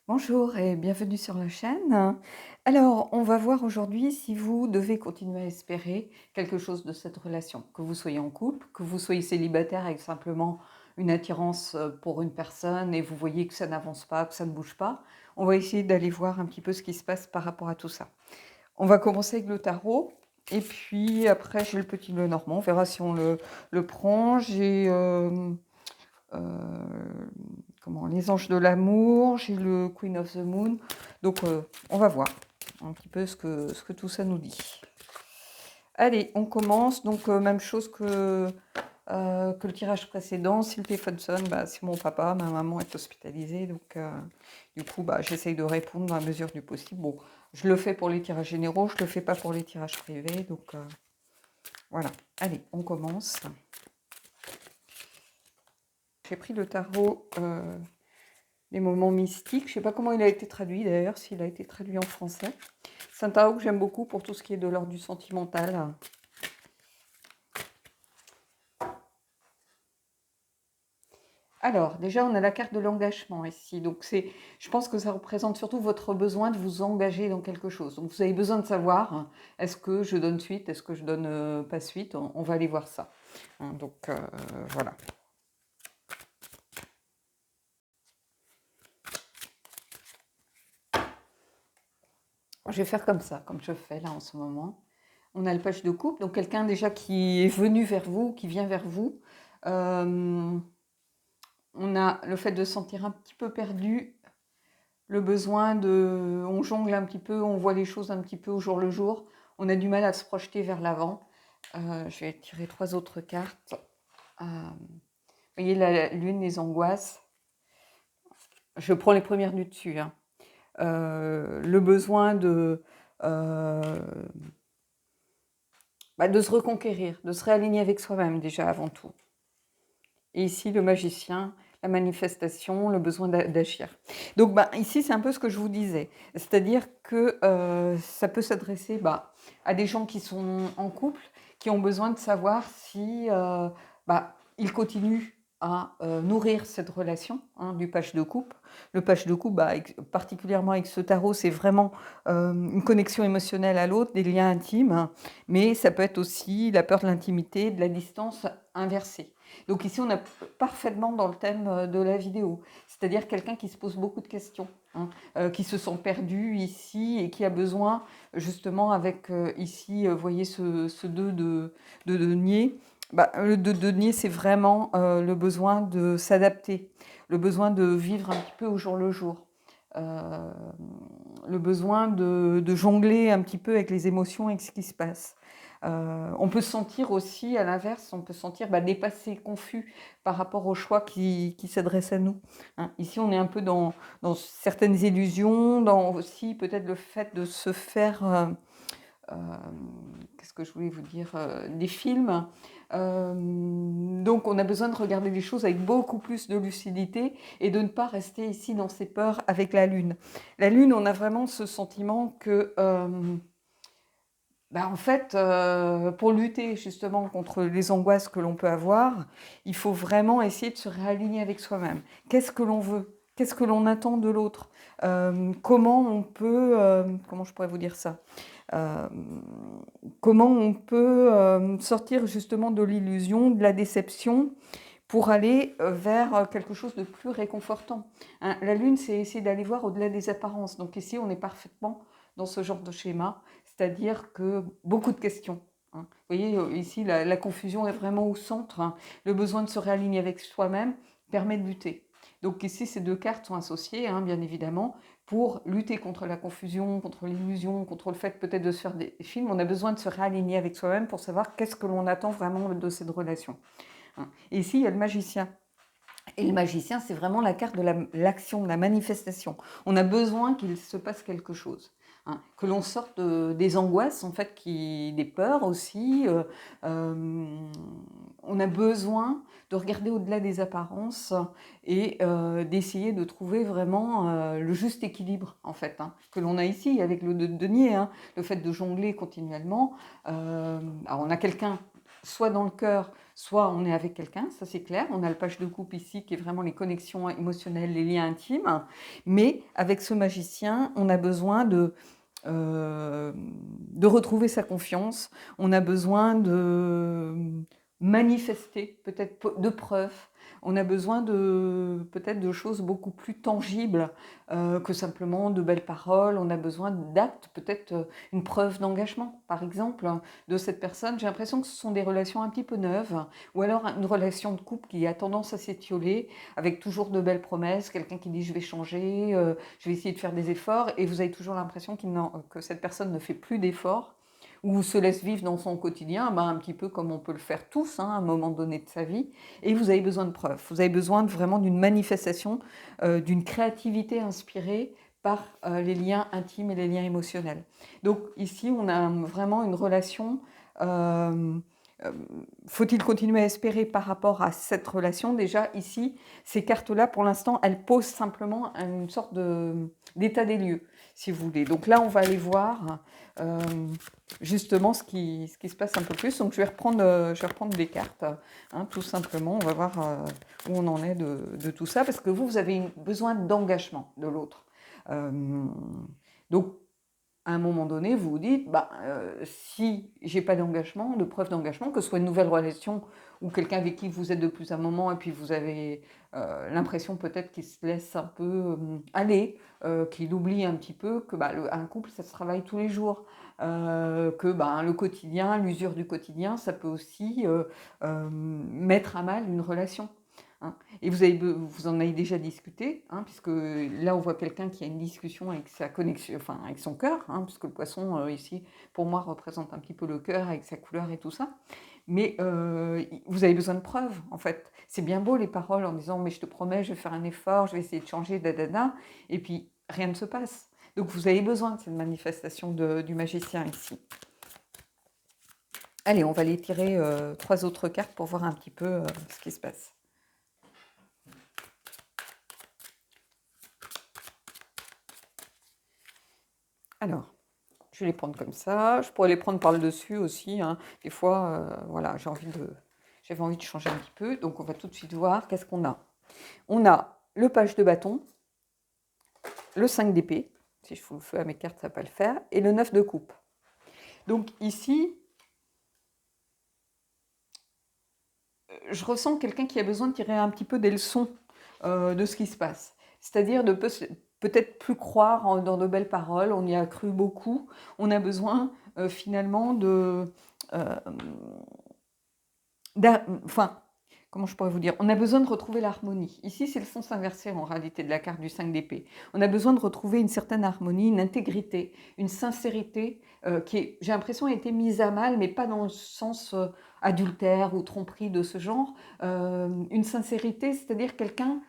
Bonjour et bienvenue sur la chaîne. Alors, on va voir aujourd'hui si vous devez continuer à espérer quelque chose de cette relation, que vous soyez en couple, que vous soyez célibataire avec simplement une attirance pour une personne et vous voyez que ça n'avance pas, que ça ne bouge pas. On va essayer d'aller voir un petit peu ce qui se passe par rapport à tout ça. On va commencer avec le tarot et puis après j'ai le petit le normand. On verra si on le prend. J'ai euh, les anges de l'amour, j'ai le Queen of the Moon. Donc, on va voir un petit peu ce que tout ça nous dit. Allez, on commence. Donc, même chose que le tirage précédent. Si le téléphone sonne, c'est mon papa, ma maman est hospitalisée. Donc, du coup, j'essaye de répondre à mesure du possible. Bon, je le fais pour les tirages généraux, je ne le fais pas pour les tirages privés. Donc, voilà. Allez, on commence. J'ai pris le tarot les moments mystiques. Je ne sais pas comment il a été traduit d'ailleurs, s'il a été traduit en français. C'est un tarot que j'aime beaucoup pour tout ce qui est de l'ordre du sentimental. Alors, déjà, on a la carte de l'engagement ici. Donc, je pense que ça représente surtout votre besoin de vous engager dans quelque chose. Donc, vous avez besoin de savoir, est-ce que je donne suite, est-ce que je donne pas suite. On va aller voir ça. Donc, voilà. Je vais faire comme ça, comme je fais là en ce moment. On a le page de coupe, donc quelqu'un déjà qui est venu vers vous, qui vient vers vous. On a le fait de se sentir un petit peu perdu, le besoin de... On jongle un petit peu, on voit les choses un petit peu au jour le jour. On a du mal à se projeter vers l'avant. Je vais tirer 3 autres cartes. Vous voyez la lune, les angoisses. Je prends les premières du dessus. Le besoin de se reconquérir, de se réaligner avec soi-même déjà avant tout. Et ici, le magicien, la manifestation, le besoin d'agir. Donc ici, c'est un peu ce que je vous disais. C'est-à-dire que ça peut s'adresser à des gens qui sont en couple, qui ont besoin de savoir si ils continuent à nourrir cette relation du page de coupe. Le page de coupe, particulièrement avec ce tarot, c'est vraiment une connexion émotionnelle à l'autre, des liens intimes, mais ça peut être aussi la peur de l'intimité, de la distance inversée. Donc ici, on est parfaitement dans le thème de la vidéo, c'est-à-dire quelqu'un qui se pose beaucoup de questions, qui se sent perdu ici et qui a besoin, justement, avec ici, vous voyez ce 2 de denier. Le 2 de denier, c'est vraiment le besoin de s'adapter, le besoin de vivre un petit peu au jour le jour. Le besoin de jongler un petit peu avec les émotions et ce qui se passe. On peut se sentir aussi, à l'inverse, on peut se sentir dépassé, confus par rapport au choix qui s'adresse à nous. Ici, on est un peu dans certaines illusions, dans aussi peut-être le fait de se faire, qu'est-ce que je voulais vous dire, des films. Donc, on a besoin de regarder les choses avec beaucoup plus de lucidité et de ne pas rester ici dans ses peurs avec la Lune. La Lune, on a vraiment ce sentiment que... en fait, pour lutter justement contre les angoisses que l'on peut avoir, il faut vraiment essayer de se réaligner avec soi-même. Qu'est-ce que l'on veut? Qu'est-ce que l'on attend de l'autre? Comment on peut... comment je pourrais vous dire ça? Euh, Comment on peut sortir justement de l'illusion, de la déception, pour aller vers quelque chose de plus réconfortant. La Lune, c'est essayer d'aller voir au-delà des apparences. Donc ici, on est parfaitement dans ce genre de schéma, c'est-à-dire que beaucoup de questions. Vous voyez, ici, la confusion est vraiment au centre. Le besoin de se réaligner avec soi-même permet de lutter. Donc ici, ces 2 cartes sont associées, bien évidemment, pour lutter contre la confusion, contre l'illusion, contre le fait peut-être de se faire des films. On a besoin de se réaligner avec soi-même pour savoir qu'est-ce que l'on attend vraiment de cette relation. Et ici, il y a le magicien. Et le magicien, c'est vraiment la carte de l'action, de la manifestation. On a besoin qu'il se passe quelque chose. Que l'on sorte des angoisses, en fait, des peurs aussi. On a besoin de regarder au-delà des apparences et d'essayer de trouver vraiment le juste équilibre, en fait, que l'on a ici avec le denier, le fait de jongler continuellement. Alors, on a quelqu'un soit dans le cœur, soit on est avec quelqu'un, ça c'est clair. On a le page de coupe ici qui est vraiment les connexions émotionnelles, les liens intimes. Mais avec ce magicien, on a besoin de retrouver sa confiance, on a besoin de manifester peut-être de preuves, on a besoin peut-être de choses beaucoup plus tangibles que simplement de belles paroles, on a besoin d'actes, peut-être une preuve d'engagement, par exemple, de cette personne. J'ai l'impression que ce sont des relations un petit peu neuves, ou alors une relation de couple qui a tendance à s'étioler, avec toujours de belles promesses, quelqu'un qui dit je vais changer, je vais essayer de faire des efforts, et vous avez toujours l'impression que cette personne ne fait plus d'efforts, ou se laisse vivre dans son quotidien, un petit peu comme on peut le faire tous, à un moment donné de sa vie, et vous avez besoin de preuves, vous avez besoin vraiment d'une manifestation, d'une créativité inspirée par les liens intimes et les liens émotionnels. Donc ici, on a vraiment une relation. Faut-il continuer à espérer par rapport à cette relation? Déjà, ici, ces cartes-là, pour l'instant, elles posent simplement une sorte d'état des lieux, si vous voulez. Donc là, on va aller voir justement ce qui se passe un peu plus. Donc je vais reprendre des cartes, tout simplement. On va voir où on en est de tout ça, parce que vous avez besoin d'engagement de l'autre. Donc, à un moment donné, vous vous dites, si j'ai pas d'engagement, de preuve d'engagement, que ce soit une nouvelle relation ou quelqu'un avec qui vous êtes depuis un moment et puis vous avez l'impression peut-être qu'il se laisse un peu aller, qu'il oublie un petit peu, que un couple, ça se travaille tous les jours, que le quotidien, l'usure du quotidien, ça peut aussi mettre à mal une relation. Et vous en avez déjà discuté, puisque là on voit quelqu'un qui a une discussion avec sa connexion, enfin avec son cœur, puisque le poisson ici pour moi représente un petit peu le cœur avec sa couleur et tout ça. Mais vous avez besoin de preuves en fait. C'est bien beau les paroles en disant mais je te promets, je vais faire un effort, je vais essayer de changer, et puis rien ne se passe. Donc vous avez besoin de cette manifestation du magicien ici. Allez, on va aller tirer 3 autres cartes pour voir un petit peu ce qui se passe. Alors, je vais les prendre comme ça. Je pourrais les prendre par le dessus aussi. Des fois, voilà, j'avais envie de changer un petit peu. Donc, on va tout de suite voir qu'est-ce qu'on a. On a le page de bâton, le 5 d'épée. Si je fous le feu à mes cartes, ça ne va pas le faire. Et le 9 de coupe. Donc, ici, je ressens quelqu'un qui a besoin de tirer un petit peu des leçons de ce qui se passe. C'est-à-dire de peut-être plus croire dans de belles paroles, on y a cru beaucoup, on a besoin finalement comment je pourrais vous dire, on a besoin de retrouver l'harmonie. Ici, c'est le sens inversé en réalité de la carte du 5 d'épée. On a besoin de retrouver une certaine harmonie, une intégrité, une sincérité qui, j'ai l'impression, a été mise à mal, mais pas dans le sens adultère ou tromperie de ce genre. Une sincérité, c'est-à-dire quelqu'un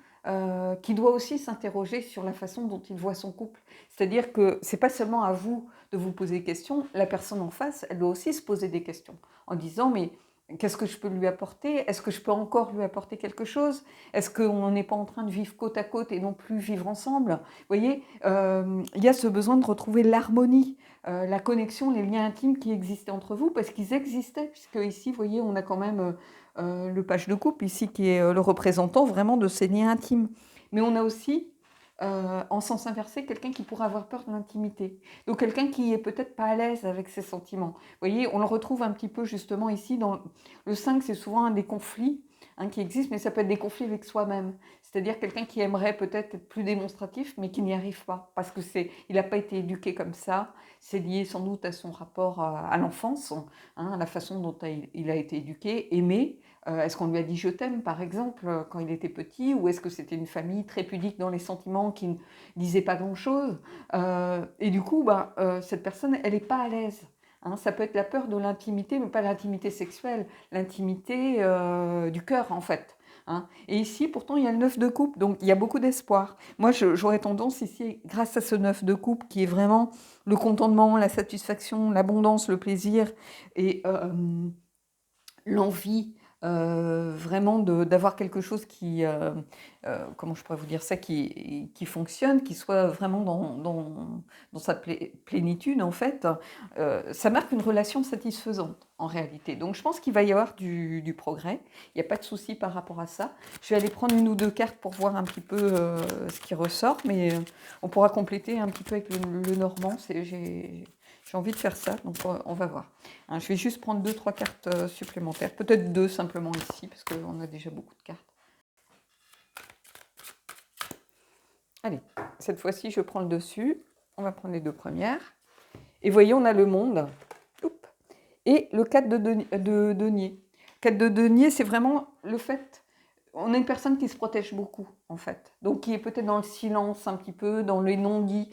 qui doit aussi s'interroger sur la façon dont il voit son couple. C'est-à-dire que c'est pas seulement à vous de vous poser des questions, la personne en face, elle doit aussi se poser des questions en disant mais qu'est-ce que je peux lui apporter? Est-ce que je peux encore lui apporter quelque chose? Est-ce qu'on n'est pas en train de vivre côte à côte et non plus vivre ensemble? Vous voyez, il y a ce besoin de retrouver l'harmonie, la connexion, les liens intimes qui existaient entre vous, parce qu'ils existaient, puisque ici, vous voyez, on a quand même le page de coupe, ici, qui est le représentant vraiment de ces liens intimes. Mais on a aussi, en sens inversé, quelqu'un qui pourrait avoir peur de l'intimité. Donc quelqu'un qui est peut-être pas à l'aise avec ses sentiments. Vous voyez, on le retrouve un petit peu justement ici. Dans le 5, c'est souvent un des conflits qui existent, mais ça peut être des conflits avec soi-même. C'est-à-dire quelqu'un qui aimerait peut-être être plus démonstratif, mais qui n'y arrive pas, parce que il n'a pas été éduqué comme ça. C'est lié sans doute à son rapport à l'enfance, à la façon dont il a été éduqué, aimé. Est-ce qu'on lui a dit je t'aime par exemple quand il était petit, ou est-ce que c'était une famille très pudique dans les sentiments qui ne disait pas grand-chose et du coup cette personne elle n'est pas à l'aise. Ça peut être la peur de l'intimité, mais pas l'intimité sexuelle, l'intimité du cœur en fait. Et ici, pourtant, il y a le 9 de coupe, donc il y a beaucoup d'espoir. Moi, j'aurais tendance ici, grâce à ce 9 de coupe, qui est vraiment le contentement, la satisfaction, l'abondance, le plaisir et l'envie vraiment d'avoir quelque chose qui, comment je pourrais vous dire ça, qui fonctionne, qui soit vraiment dans sa plénitude, en fait, ça marque une relation satisfaisante, en réalité. Donc, je pense qu'il va y avoir du progrès. Il n'y a pas de souci par rapport à ça. Je vais aller prendre une ou deux cartes pour voir un petit peu ce qui ressort, mais on pourra compléter un petit peu avec le normand. J'ai envie de faire ça, donc on va voir. Hein, je vais juste prendre deux, trois cartes supplémentaires. Peut-être deux simplement ici, parce qu'on a déjà beaucoup de cartes. Allez, cette fois-ci, je prends le dessus. On va prendre les deux premières. Et voyez, on a le monde. Oups. Et le 4 de denier. 4 de denier, c'est vraiment le fait... On a une personne qui se protège beaucoup, en fait. Donc, qui est peut-être dans le silence un petit peu, dans les non-dits,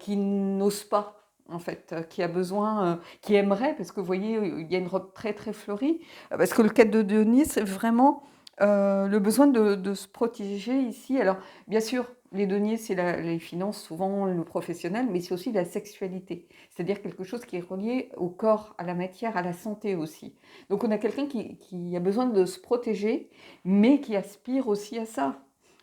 qui n'ose pas, en fait, qui a besoin, qui aimerait, parce que vous voyez, il y a une robe très, très fleurie. Parce que le 4 de denier, c'est vraiment le besoin de se protéger ici. Alors, bien sûr, les deniers, c'est les finances, souvent le professionnel, mais c'est aussi la sexualité. C'est-à-dire quelque chose qui est relié au corps, à la matière, à la santé aussi. Donc, on a quelqu'un qui a besoin de se protéger, mais qui aspire aussi à ça.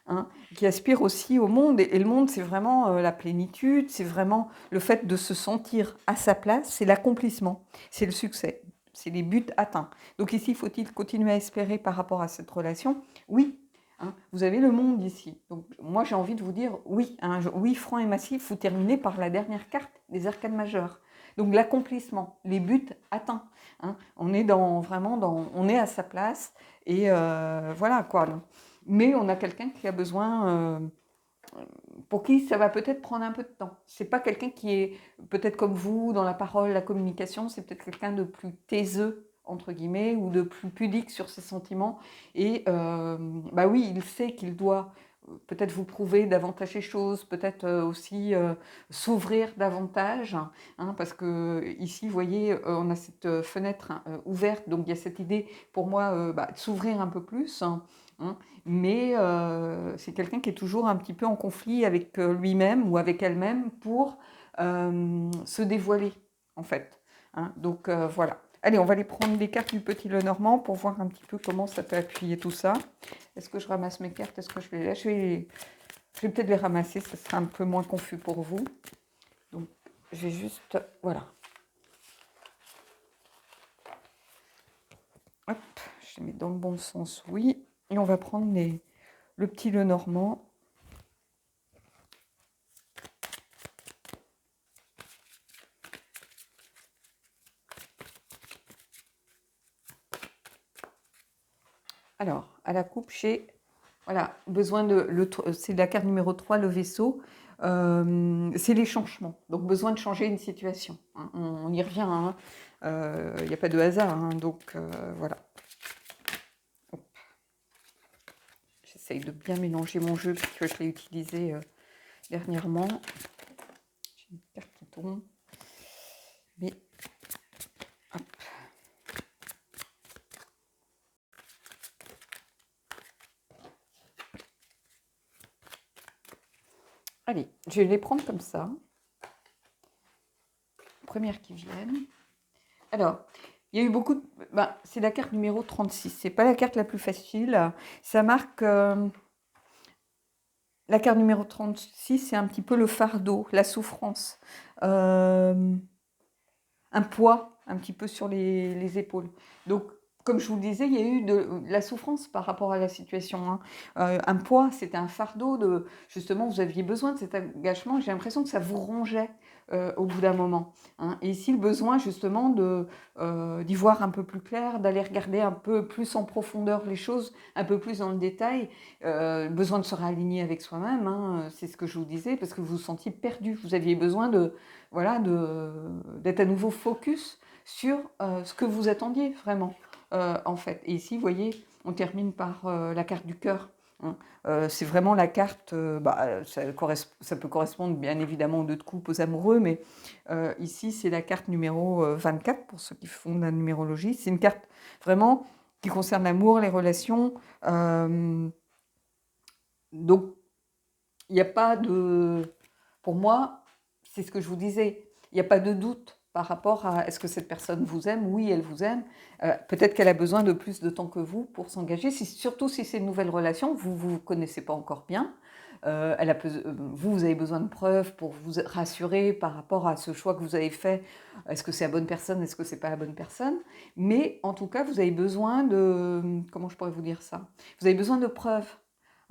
Hein, qui aspire aussi au monde. Et le monde, c'est vraiment la plénitude, c'est vraiment le fait de se sentir à sa place, c'est l'accomplissement, c'est le succès, c'est les buts atteints. Donc ici, faut-il continuer à espérer par rapport à cette relation? Oui. Hein, vous avez le monde ici. Donc moi, j'ai envie de vous dire oui. Hein, oui, franc et massif, vous terminez par la dernière carte des arcades majeures. Donc l'accomplissement, les buts atteints. Hein, on est on est à sa place et voilà quoi. Mais on a quelqu'un qui a besoin, pour qui ça va peut-être prendre un peu de temps. C'est pas quelqu'un qui est peut-être comme vous dans la parole, la communication, c'est peut-être quelqu'un de plus taiseux entre guillemets ou de plus pudique sur ses sentiments. Et bah oui, il sait qu'il doit peut-être vous prouver davantage les choses, peut-être aussi s'ouvrir davantage, hein, parce que ici, vous voyez, on a cette fenêtre ouverte, donc il y a cette idée pour moi de s'ouvrir un peu plus. Hein, mais c'est quelqu'un qui est toujours un petit peu en conflit avec lui-même ou avec elle-même pour se dévoiler, en fait. Hein. Donc voilà. Allez, on va aller prendre les cartes du Petit Lenormand pour voir un petit peu comment ça peut appuyer tout ça. Est-ce que je ramasse mes cartes? Est-ce que je les laisse? Je vais peut-être les ramasser, ça sera un peu moins confus pour vous. Donc, je vais juste... Voilà. Hop, je les mets dans le bon sens, oui. Et on va prendre le Petit Lenormand. Alors, à la coupe, j'ai voilà, besoin c'est la carte numéro 3, le vaisseau. C'est les changements. Donc, besoin de changer une situation. Hein. On y revient. Hein. Il n'y a pas de hasard. Hein. Donc, voilà. J'essaye de bien mélanger mon jeu puisque je l'ai utilisé dernièrement. J'ai une carte qui tombe. Mais, hop. Allez, je vais les prendre comme ça. Première qui viennent. Alors, il y a eu beaucoup de... c'est la carte numéro 36. C'est pas la carte la plus facile. Ça marque... la carte numéro 36, c'est un petit peu le fardeau, la souffrance. Un poids un petit peu sur les épaules. Donc, comme je vous le disais, il y a eu de la souffrance par rapport à la situation. Hein. Un poids, c'était un fardeau de... Justement, vous aviez besoin de cet engagement. J'ai l'impression que ça vous rongeait au bout d'un moment. Hein. Et ici, le besoin, justement, d'y voir un peu plus clair, d'aller regarder un peu plus en profondeur les choses, un peu plus dans le détail. Besoin de se réaligner avec soi-même, hein, c'est ce que je vous disais, parce que vous vous sentiez perdu. Vous aviez besoin d'être à nouveau focus sur ce que vous attendiez vraiment, en fait. Et ici, vous voyez, on termine par la carte du cœur. Hein. C'est vraiment la carte, ça peut correspondre bien évidemment aux deux de coupe, aux amoureux, mais ici, c'est la carte numéro 24, pour ceux qui font de la numérologie. C'est une carte vraiment qui concerne l'amour, les relations. Donc, il n'y a pas de... Pour moi, c'est ce que je vous disais, il n'y a pas de doute par rapport à est-ce que cette personne vous aime? Oui, elle vous aime. Peut-être qu'elle a besoin de plus de temps que vous pour s'engager, surtout si c'est une nouvelle relation, vous ne vous connaissez pas encore bien. Vous avez besoin de preuves pour vous rassurer par rapport à ce choix que vous avez fait. Est-ce que c'est la bonne personne? Est-ce que c'est pas la bonne personne? Mais en tout cas, vous avez besoin de... Comment je pourrais vous dire ça? Vous avez besoin de preuves,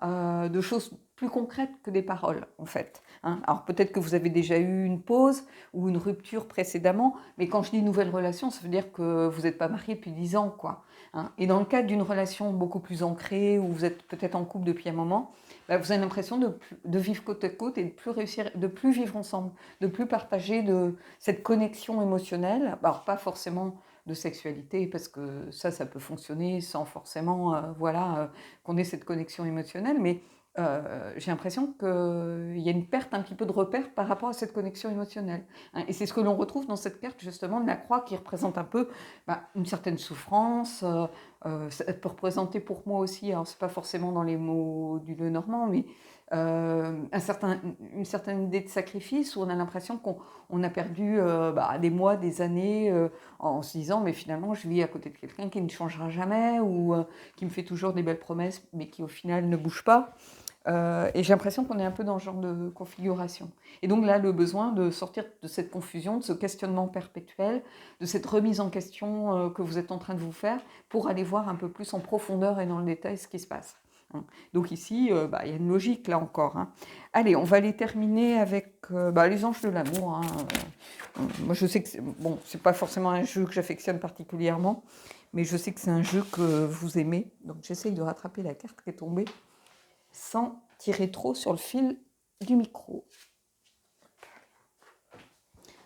de choses plus concrètes que des paroles, en fait. Hein. Alors peut-être que vous avez déjà eu une pause ou une rupture précédemment, mais quand je dis nouvelle relation, ça veut dire que vous n'êtes pas marié depuis 10 ans, quoi. Hein. Et dans le cadre d'une relation beaucoup plus ancrée, où vous êtes peut-être en couple depuis un moment, bah, vous avez l'impression de vivre côte à côte et de plus réussir, de plus vivre ensemble, de plus partager de cette connexion émotionnelle. Alors pas forcément de sexualité, parce que ça peut fonctionner sans forcément, qu'on ait cette connexion émotionnelle, mais j'ai l'impression qu'il y a une perte un petit peu de repère par rapport à cette connexion émotionnelle. Hein. Et c'est ce que l'on retrouve dans cette carte justement de la croix qui représente un peu une certaine souffrance. Ça peut représenter pour moi aussi, alors c'est pas forcément dans les mots du Lenormand, mais une certaine idée de sacrifice où on a l'impression qu'on a perdu des mois, des années en se disant mais finalement je vis à côté de quelqu'un qui ne changera jamais ou qui me fait toujours des belles promesses mais qui au final ne bouge pas. Et j'ai l'impression qu'on est un peu dans ce genre de configuration. Et donc là, le besoin de sortir de cette confusion, de ce questionnement perpétuel, de cette remise en question que vous êtes en train de vous faire, pour aller voir un peu plus en profondeur et dans le détail ce qui se passe. Hein. Donc ici, il y a une logique là encore. Hein. Allez, on va aller terminer avec les anges de l'amour. Hein. Moi, je sais que c'est pas forcément un jeu que j'affectionne particulièrement, mais je sais que c'est un jeu que vous aimez. Donc j'essaye de rattraper la carte qui est tombée sans tirer trop sur le fil du micro.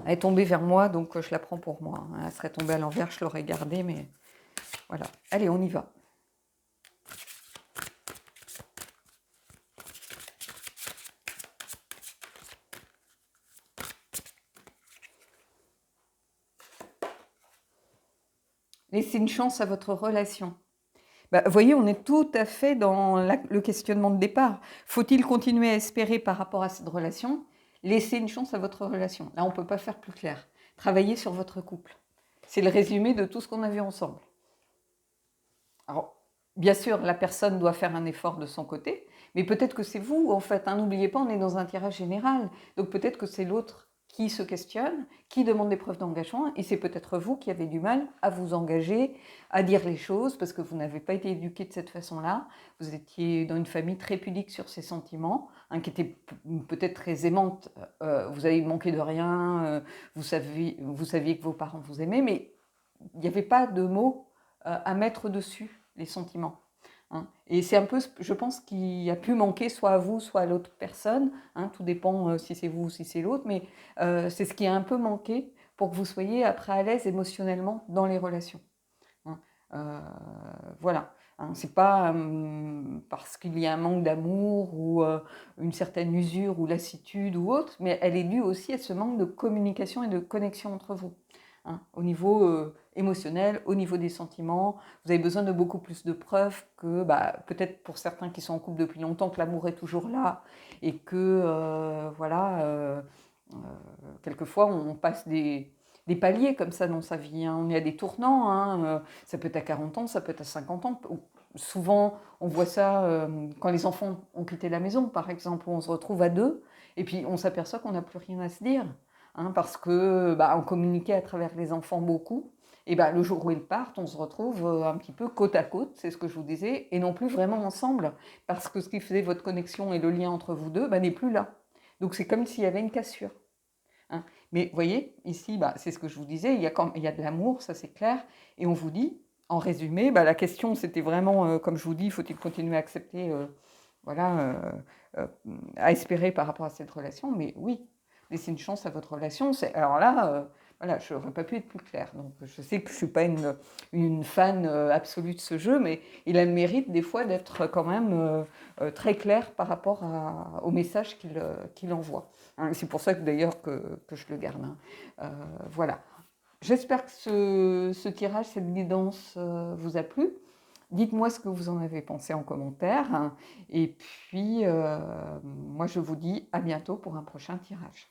Elle est tombée vers moi, donc je la prends pour moi. Elle serait tombée à l'envers, je l'aurais gardée, mais voilà. Allez, on y va. Laissez une chance à votre relation. Vous voyez, on est tout à fait dans le questionnement de départ. Faut-il continuer à espérer par rapport à cette relation? Laissez une chance à votre relation. Là, on ne peut pas faire plus clair. Travaillez sur votre couple. C'est le résumé de tout ce qu'on a vu ensemble. Alors, bien sûr, la personne doit faire un effort de son côté, mais peut-être que c'est vous, en fait. Hein, n'oubliez pas, on est dans un tirage général. Donc peut-être que c'est l'autre qui se questionne, qui demande des preuves d'engagement, et c'est peut-être vous qui avez du mal à vous engager, à dire les choses, parce que vous n'avez pas été éduqué de cette façon-là. Vous étiez dans une famille très pudique sur ses sentiments, hein, qui était peut-être très aimante. Vous avez manqué de rien, vous saviez que vos parents vous aimaient, mais il n'y avait pas de mots à mettre dessus les sentiments. Hein. Et c'est un peu, je pense, qui a pu manquer soit à vous, soit à l'autre personne. Hein, tout dépend si c'est vous ou si c'est l'autre, mais c'est ce qui a un peu manqué pour que vous soyez après à l'aise émotionnellement dans les relations. Hein. Voilà. Hein, c'est pas parce qu'il y a un manque d'amour ou une certaine usure ou lassitude ou autre, mais elle est due aussi à ce manque de communication et de connexion entre vous. Hein, au niveau émotionnel, au niveau des sentiments, vous avez besoin de beaucoup plus de preuves que peut-être pour certains qui sont en couple depuis longtemps que l'amour est toujours là et que quelquefois on passe des paliers comme ça dans sa vie. Hein. On est à des tournants, hein. Ça peut être à 40 ans, ça peut être à 50 ans. Souvent, on voit ça quand les enfants ont quitté la maison, par exemple, où on se retrouve à deux, et puis on s'aperçoit qu'on n'a plus rien à se dire, hein, parce que on communiquait à travers les enfants beaucoup, et le jour où ils partent, on se retrouve un petit peu côte à côte, c'est ce que je vous disais, et non plus vraiment ensemble, parce que ce qui faisait votre connexion et le lien entre vous deux n'est plus là. Donc c'est comme s'il y avait une cassure. Hein. Mais vous voyez, ici, c'est ce que je vous disais, il y a de l'amour, ça c'est clair, et on vous dit, en résumé, la question c'était vraiment, comme je vous dis, faut-il continuer à accepter, à espérer par rapport à cette relation? Mais oui, laissez une chance à votre relation. Alors là, je n'aurais pas pu être plus claire. Donc je sais que je ne suis pas une fan absolue de ce jeu, mais il a le mérite des fois d'être quand même très clair par rapport au message qu'il envoie. Hein, c'est pour ça que d'ailleurs que je le garde. Hein. Voilà. J'espère que ce tirage, cette guidance vous a plu. Dites-moi ce que vous en avez pensé en commentaire. Hein. Et puis, moi, je vous dis à bientôt pour un prochain tirage.